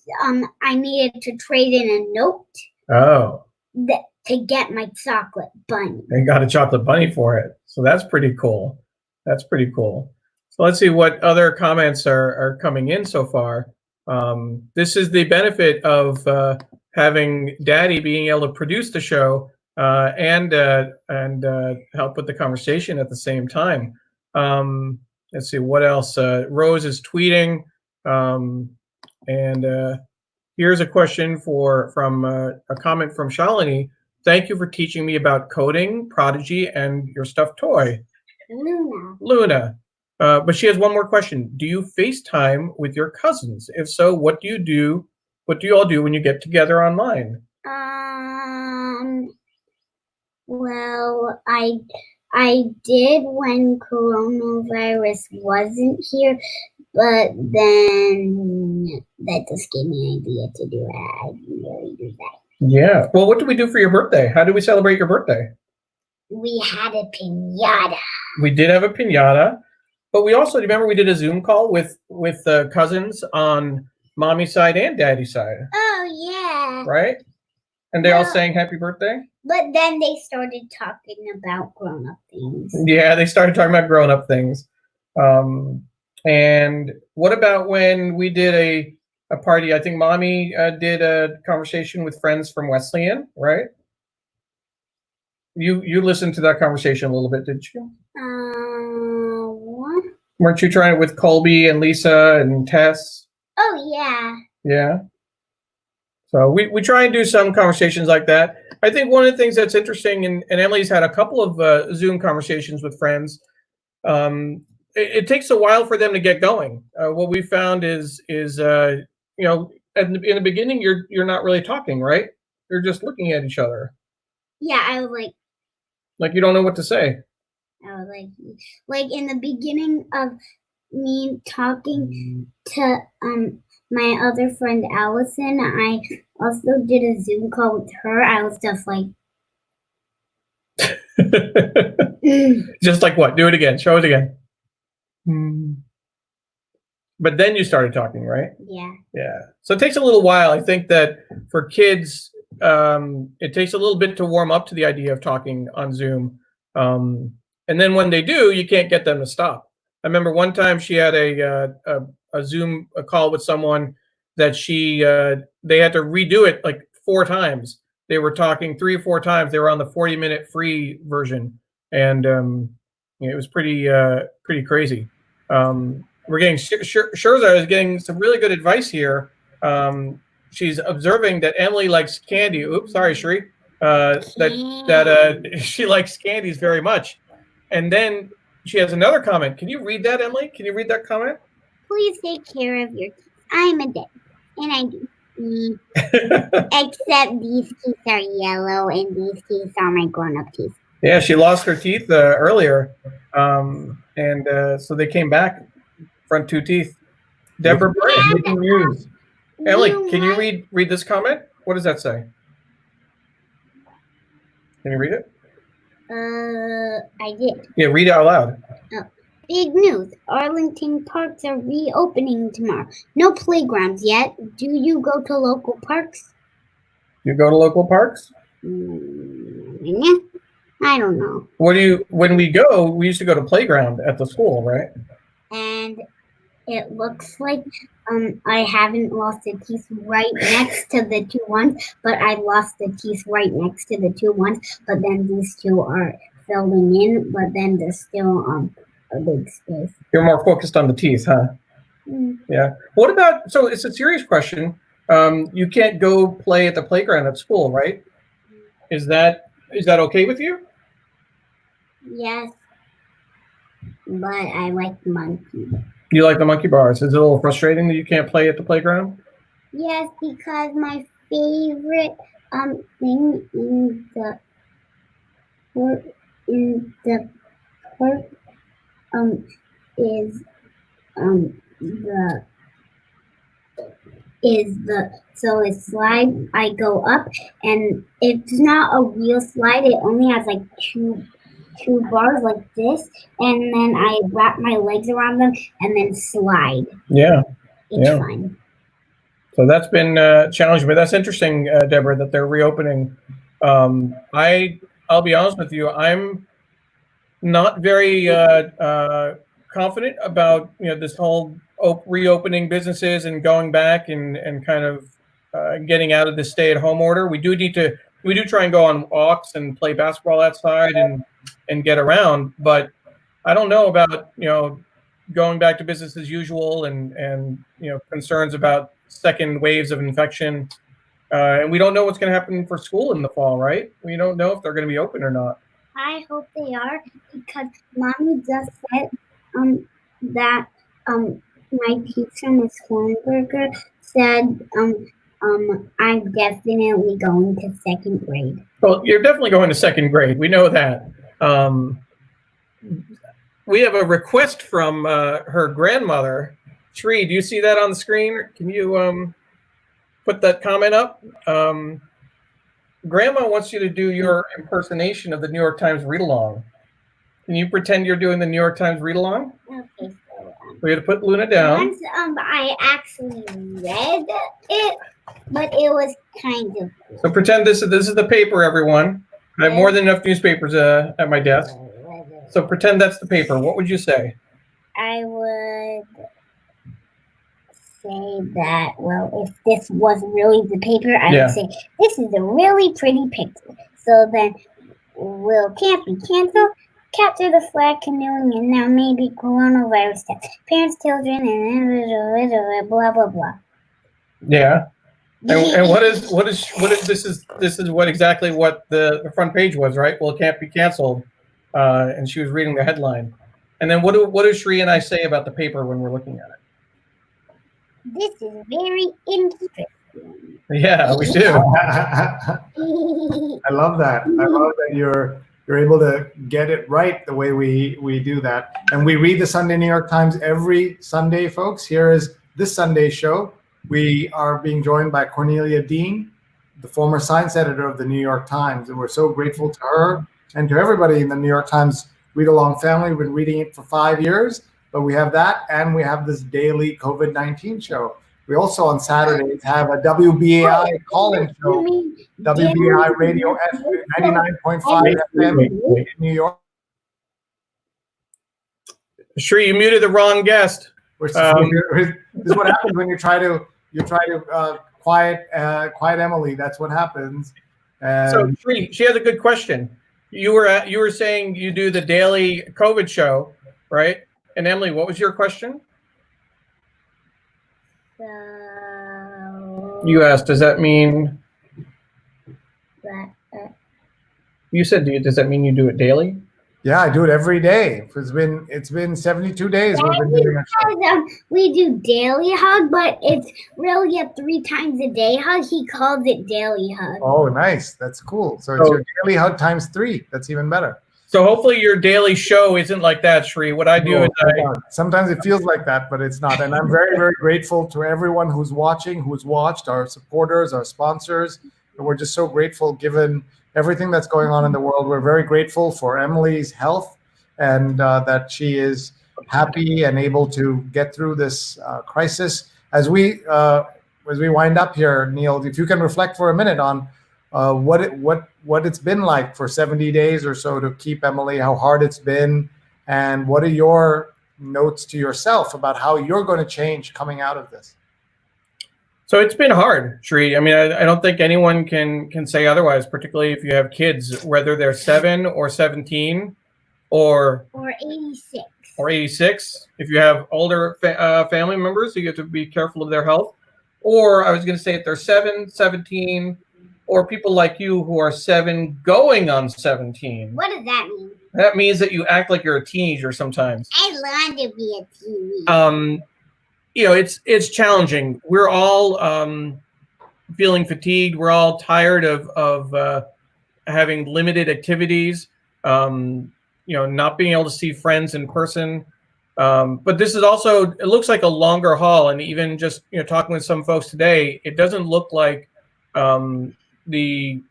I needed to trade in a note. Oh. To get my chocolate bunny. And got a chocolate bunny for it. So that's pretty cool. That's pretty cool. So let's see what other comments are coming in so far. This is the benefit of having Daddy being able to produce the show and help with the conversation at the same time. Let's see what else. Rose is tweeting, and here's a question from a comment from Shalini. Thank you for teaching me about coding, Prodigy, and your stuffed toy. Luna. But she has one more question. Do you FaceTime with your cousins? If so, what do you all do when you get together online? Well, I did when coronavirus wasn't here, but then that just gave me an idea to do it. I didn't really do that. Yeah. Well, what do we do for your birthday? How do we celebrate your birthday? We had a piñata. We did have a piñata, but we also, remember we did a Zoom call with cousins on mommy's side and daddy's side. Oh, yeah. Right? And they all sang happy birthday? But then they started talking about grown-up things. Yeah, they started talking about grown-up things. And what about when we did a party? I think mommy did a conversation with friends from Wesleyan, right? You listened to that conversation a little bit, didn't you? What? Weren't you trying it with Colby and Lisa and Tess? Oh, yeah. Yeah. So we try and do some conversations like that. I think one of the things that's interesting, and Emily's had a couple of Zoom conversations with friends. It takes a while for them to get going. What we found is in the beginning you're not really talking, right? You're just looking at each other. Yeah, I was like you don't know what to say. I was like in the beginning of me talking to my other friend Allison, I also did a Zoom call with her. I was just like just like what? Do it again. Show it again. But then you started talking, right? Yeah. Yeah. So it takes a little while. I think that for kids, it takes a little bit to warm up to the idea of talking on Zoom. And then when they do, you can't get them to stop. I remember one time she had a Zoom call with someone that they had to redo it like 4 times. They were talking 3 or 4 times. They were on the 40-minute free version, and it was pretty crazy. We're getting Scherzer is getting some really good advice here. She's observing that Emily likes candy. Oops, sorry, Sree. That she likes candies very much. And then she has another comment. Can you read that, Emily? Can you read that comment? Please take care of your teeth. I'm a dad, and I do. Except these teeth are yellow, and these teeth are my grown-up teeth. Yeah, she lost her teeth earlier, and so they came back. Front 2 teeth. Deborah breaking news. Emily, can you read this comment? What does that say? Can you read it? I did. Yeah, read it out loud. Oh. Big news. Arlington parks are reopening tomorrow. No playgrounds yet. Do you go to local parks? You go to local parks? Yeah. I don't know. When we go, we used to go to playground at the school, right? And it looks like I haven't lost a teeth right next to the two ones, but I lost the teeth right next to the two ones. But then these two are filling in, but then there's still a big space. You're more focused on the teeth, huh? Yeah. What about, so it's a serious question. You can't go play at the playground at school, right? Is that okay with you? Yes, but I like monkey. You like the monkey bars. Is it a little frustrating that you can't play at the playground? Yes, because my favorite thing in the park is the so it's slide. I go up, and it's not a real slide. It only has like two bars like this, and then I wrap my legs around them and then slide. Yeah. It's Yeah. fun. So that's been challenging, but that's interesting, Deborah, that they're reopening. I'll be honest with you, I'm not very confident about this whole reopening businesses and going back and kind of getting out of the stay-at-home order. We do try and go on walks and play basketball outside and get around, but I don't know about going back to business as usual and concerns about second waves of infection, and we don't know what's going to happen for school in the fall, right? We don't know if they're going to be open or not. I hope they are, because Mommy just said that my teacher, Miss Hornberger, said I'm definitely going to second grade. Well, you're definitely going to second grade. We know that. We have a request from her grandmother. Sree, do you see that on the screen? Can you put that comment up? Grandma wants you to do your impersonation of the New York Times read-along. Can you pretend you're doing the New York Times read-along? Okay, so We have to put Luna down. once I actually read it, but it was kind of. So pretend this is the paper, everyone. I have more than enough newspapers at my desk. So pretend that's the paper. What would you say? I would say that, well, if this was really the paper, I Yeah. would say this is a really pretty picture. So then, will can't be canceled. Capture the flag canoeing, and now maybe coronavirus test. Parents, children, and blah blah blah. Yeah. And what is this is what exactly what the front page was, right? Well, it can't be canceled. And she was reading the headline. And then what do Sree and I say about the paper when we're looking at it? This is very interesting. Yeah, we do. I love that. I love that you're able to get it right the way we do that. And we read the Sunday New York Times every Sunday, folks. Here is this Sunday's show. We are being joined by Cornelia Dean, the former science editor of the New York Times. And we're so grateful to her and to everybody in the New York Times read-along family. We've been reading it for 5 years, but we have that, and we have this daily COVID-19 show. We also on Saturdays have a WBAI call-in show, WBAI Radio 99.5 FM in New York. Sree, you muted the wrong guest. This is what happens when you try to quiet Emily. That's what happens. So Sree, she has a good question. You were saying you do the daily COVID show, right? And Emily, what was your question? So You asked, does that mean? that, You said, does that mean you do it daily? Yeah, I do it every day. It's been 72 days we've been doing a show. we do daily hug, but it's really a 3 times a day hug. He calls it daily hug. Oh, nice. That's cool. So it's your daily hug times 3. That's even better. So hopefully your daily show isn't like that, Sree. What I do is sometimes it feels like that, but it's not. And I'm very, very grateful to everyone who's watching, who's watched, our supporters, our sponsors. And we're just so grateful given everything that's going on in the world. We're very grateful for Emily's health and that she is happy and able to get through this crisis. As we wind up here, Neil, if you can reflect for a minute on what it's been like for 70 days or so to keep Emily, how hard it's been, and what are your notes to yourself about how you're going to change coming out of this? So it's been hard, Sree. I mean, I don't think anyone can say otherwise, particularly if you have kids, whether they're 7 or 17 or 86. Or 86. If you have older family members, you have to be careful of their health. Or I was going to say if they're 7, 17, or people like you who are 7 going on 17. What does that mean? That means that you act like you're a teenager sometimes. I long to be a teenager. You know, it's challenging. We're all feeling fatigued. We're all tired of having limited activities. You know, not being able to see friends in person. But this is also, it looks like a longer haul. And even just, you know, talking with some folks today, it doesn't look like the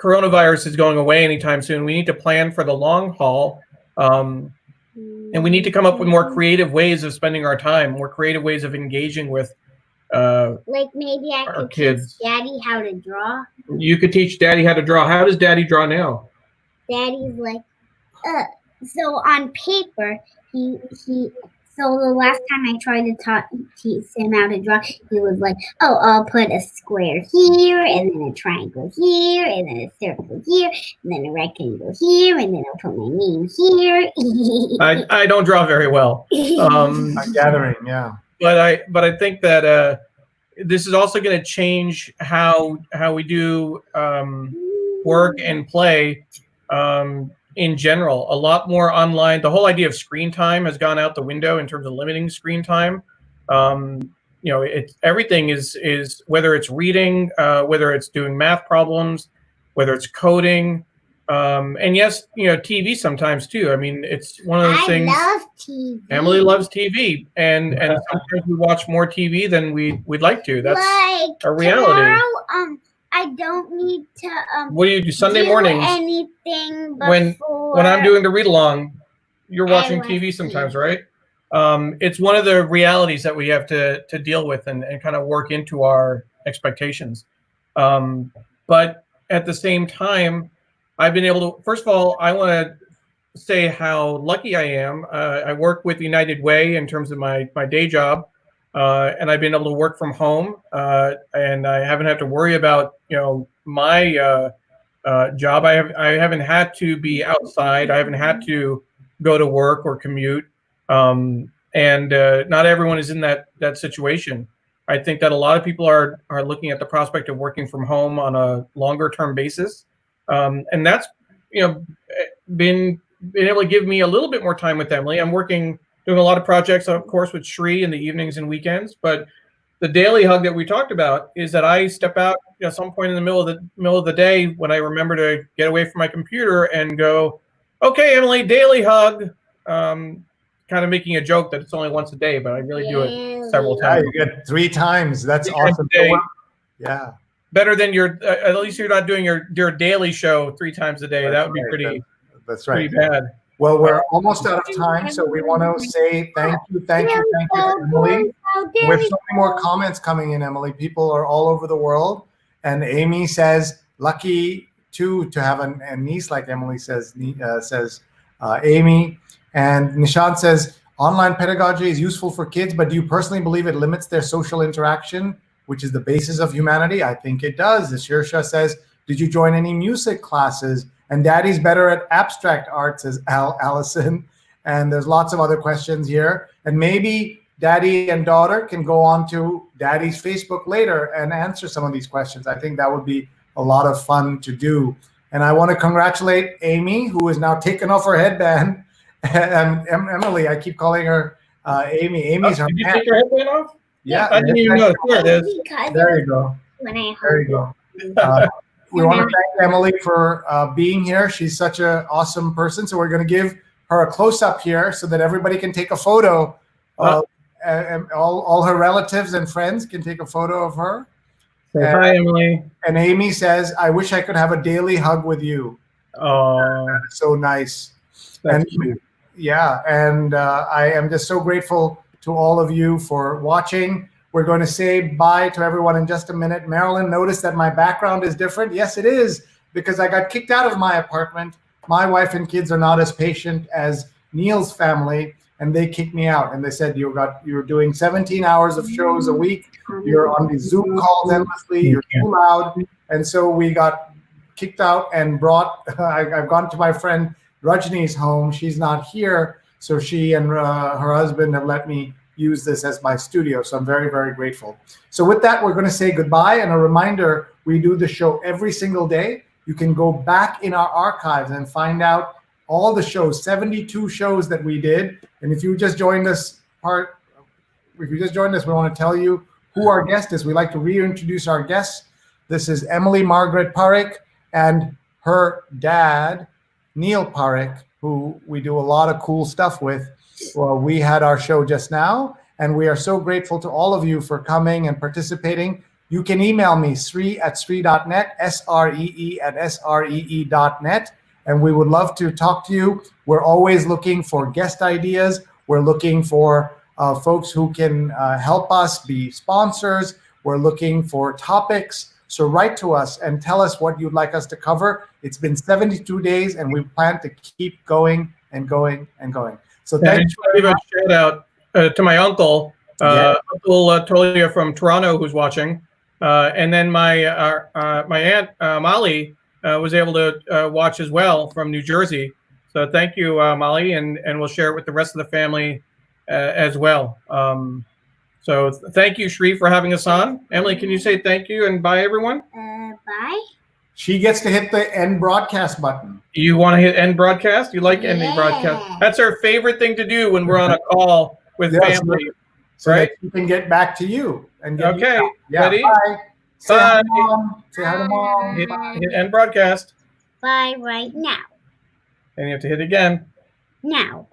coronavirus is going away anytime soon. We need to plan for the long haul. And we need to come up with more creative ways of spending our time, more creative ways of engaging with like maybe I could kids. teach Daddy how to draw. You could teach Daddy how to draw. How does Daddy draw now? Daddy's like, so on paper, so the last time I tried to teach him how to draw, he was like, oh, I'll put a square here, and then a triangle here, and then a circle here, and then a rectangle here, and then I'll put my name here. I don't draw very well. I'm gathering, yeah. But I think that this is also going to change how we do work and play in general. A lot more online. The whole idea of screen time has gone out the window in terms of limiting screen time. You know, everything is whether it's reading, whether it's doing math problems, whether it's coding, and yes, you know, TV sometimes too. I mean, it's one of those things. I love TV. Emily loves TV, and sometimes we watch more TV than we'd like to. That's like a reality. Tomorrow, I don't need to What do you do Sunday mornings? Anything When I'm doing the read along, you're watching TV sometimes, right? It's one of the realities that we have to deal with and kind of work into our expectations. But at the same time, I've been able to, first of all, I want to say how lucky I am. I work with United Way in terms of my day job. And I've been able to work from home, and I haven't had to worry about, you know, my job. I haven't had to be outside. I haven't had to go to work or commute. And not everyone is in that situation. I think that a lot of people are looking at the prospect of working from home on a longer term basis, and that's, you know, been able to give me a little bit more time with Emily. I'm doing a lot of projects, of course, with Sree in the evenings and weekends. But the daily hug that we talked about is that I step out at some point in the middle of the day when I remember to get away from my computer and go, okay, Emily, daily hug. Kind of making a joke that it's only once a day, but I really do it several times. Yeah, you get 3 times. That's awesome. Yeah. Better than at least you're not doing your daily show 3 times a day. That would be pretty. That's right. Pretty bad. Well, we're almost out of time, so we want to say thank you, Emily. We have so many more comments coming in, Emily. People are all over the world, and Amy says, "Lucky to have a niece like Emily," says Amy, and Nishant says, "Online pedagogy is useful for kids, but do you personally believe it limits their social interaction, which is the basis of humanity?" I think it does. Shirsha says, "Did you join any music classes? And Daddy's better at abstract art," says Allison. And there's lots of other questions here. And maybe Daddy and daughter can go on to Daddy's Facebook later and answer some of these questions. I think that would be a lot of fun to do. And I want to congratulate Amy, who has now taken off her headband. And Emily, I keep calling her Amy. Amy's her Did you take your headband off? Yeah. I didn't even know. There it is. There you go. There you go. We want to thank Emily for being here. She's such an awesome person. So we're going to give her a close-up here so that everybody can take a photo. And all her relatives and friends can take a photo of her. Say hi, Emily. And Amy says, "I wish I could have a daily hug with you." Oh, so nice. That's cute. Yeah, and I am just so grateful to all of you for watching. We're going to say bye to everyone in just a minute. Marilyn, notice that my background is different. Yes, it is, because I got kicked out of my apartment. My wife and kids are not as patient as Neil's family, and they kicked me out. And they said, you're doing 17 hours of shows a week. You're on the Zoom calls endlessly. You're too loud. And so we got kicked out and brought, I've gone to my friend Rajni's home. She's not here. So she and her husband have let me use this as my studio. So I'm very, very grateful. So with that, we're going to say goodbye. And a reminder, we do the show every single day. You can go back in our archives and find out all the shows, 72 shows that we did. And if you just joined us, we want to tell you who our guest is. We like to reintroduce our guests. This is Emily Margaret Parekh and her dad, Neil Parekh, who we do a lot of cool stuff with. Well, we had our show just now, and we are so grateful to all of you for coming and participating. You can email me, Sree@Sree.net, SREE@SREE.net, and we would love to talk to you. We're always looking for guest ideas. We're looking for folks who can help us be sponsors. We're looking for topics. So write to us and tell us what you'd like us to cover. It's been 72 days, and we plan to keep going and going and going. So thank you. Give a shout out to my uncle, Uncle Tolia from Toronto, who's watching. And then my aunt Molly was able to watch as well from New Jersey. So thank you, Molly, and we'll share it with the rest of the family as well. So thank you, Sree, for having us on. Emily, can you say thank you and bye, everyone? Bye. She gets to hit the end broadcast button. You want to hit end broadcast? You like ending broadcast? That's our favorite thing to do when we're on a call with family. So right? that you can get back to you. And get okay, ready? Bye. Say hi to Mom. Say hi to Mom. Hit end broadcast. Bye right now. And you have to hit again. Now.